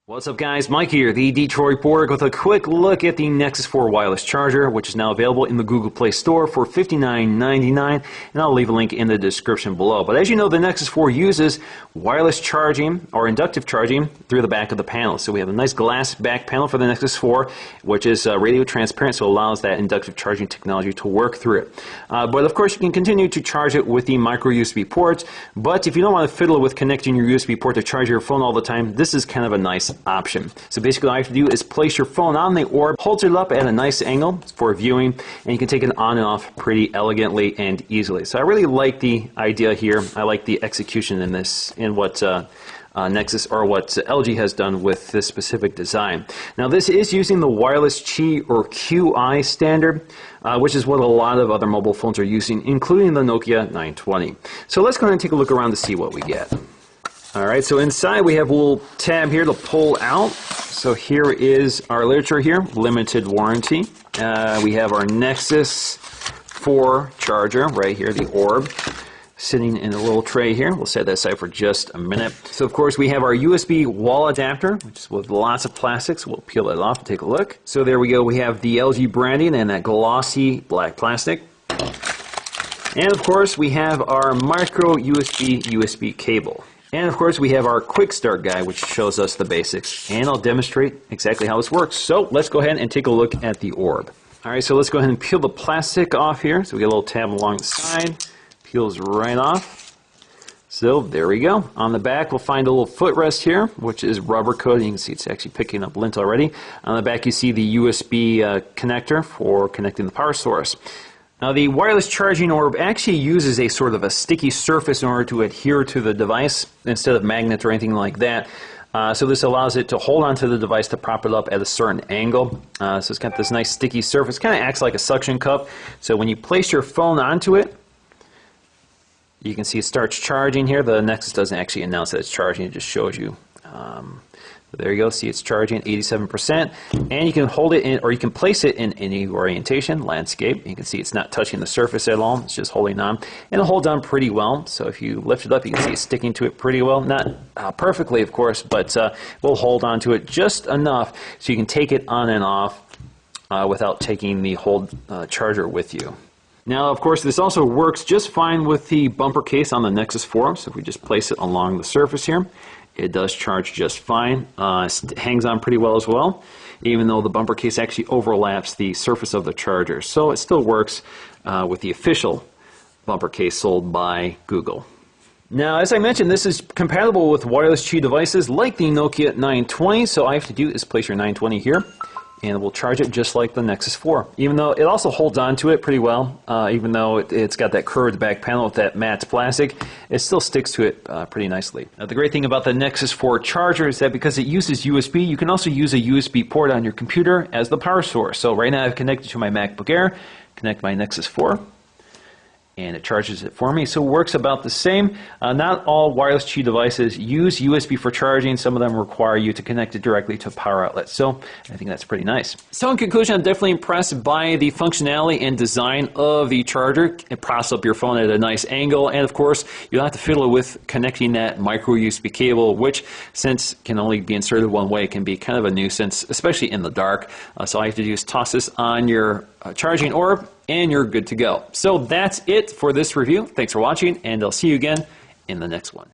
What's up guys, Mike here, the Detroit Borg, with a quick look at the Nexus 4 wireless charger, which is now available in the Google Play Store for $59.99, and I'll leave a link in the description below. But as you know, the Nexus 4 uses wireless charging, or inductive charging, through the back of the panel. So we have a nice glass back panel for the Nexus 4, which is radio transparent, so it allows that inductive charging technology to work through it. But of course, you can continue to charge it with the micro USB ports, but if you don't want to fiddle with connecting your USB port to charge your phone all the time, this is kind of a nice option. So basically all you have to do is place your phone on the orb, hold it up at a nice angle for viewing, and you can take it on and off pretty elegantly and easily. So I really like the idea here. I like the execution in this, in what Nexus, or what LG has done with this specific design. Now this is using the wireless Qi or QI standard, which is what a lot of other mobile phones are using, including the Nokia 920. So let's go ahead and take a look around to see what we get. Alright, so inside we have a little tab here to pull out. So here is our literature here, limited warranty. We have our Nexus 4 charger right here, the orb, sitting in a little tray here. We'll set that aside for just a minute. So of course we have our USB wall adapter, which is with lots of plastics. We'll peel it off and take a look. So there we go, we have the LG branding and that glossy black plastic. And of course we have our micro USB cable. And of course we have our quick start guide, which shows us the basics, and I'll demonstrate exactly how this works. So let's go ahead and take a look at the orb. Alright, so let's go ahead and peel the plastic off here. So we get a little tab along the side, peels right off. So there we go. On the back we'll find a little footrest here, which is rubber coated. You can see it's actually picking up lint already. On the back you see the USB connector for connecting the power source. Now the wireless charging orb actually uses a sort of a sticky surface in order to adhere to the device instead of magnets or anything like that. So this allows it to hold onto the device to prop it up at a certain angle. So it's got this nice sticky surface, kind of acts like a suction cup. So when you place your phone onto it, you can see it starts charging here. The Nexus doesn't actually announce that it's charging, it just shows you. So there you go, see it's charging at 87%, and you can hold it in, or you can place it in any orientation, landscape. You can see it's not touching the surface at all, it's just holding on, and it holds on pretty well. So if you lift it up, you can see it's sticking to it pretty well. Not perfectly, of course, but we'll hold on to it just enough so you can take it on and off without taking the whole charger with you. Now, of course, this also works just fine with the bumper case on the Nexus 4. So if we just place it along the surface here, it does charge just fine. It hangs on pretty well as well, even though the bumper case actually overlaps the surface of the charger. So it still works with the official bumper case sold by Google. Now, as I mentioned, this is compatible with wireless Qi devices like the Nokia 920. So all you have to do is place your 920 here, and it will charge it just like the Nexus 4. Even though it also holds on to it pretty well, even though it's got that curved back panel with that matte plastic, it still sticks to it pretty nicely. Now, the great thing about the Nexus 4 charger is that because it uses USB, you can also use a USB port on your computer as the power source. So right now I've connected to my MacBook Air, connect my Nexus 4, and it charges it for me. So it works about the same. Not all wireless Qi devices use USB for charging. Some of them require you to connect it directly to a power outlet. So I think that's pretty nice. So in conclusion, I'm definitely impressed by the functionality and design of the charger. It props up your phone at a nice angle, and of course you'll have to fiddle with connecting that micro USB cable, which, since can only be inserted one way, can be kind of a nuisance, especially in the dark. So all you have to do is toss this on your charging orb, and you're good to go. So that's it for this review. Thanks for watching, and I'll see you again in the next one.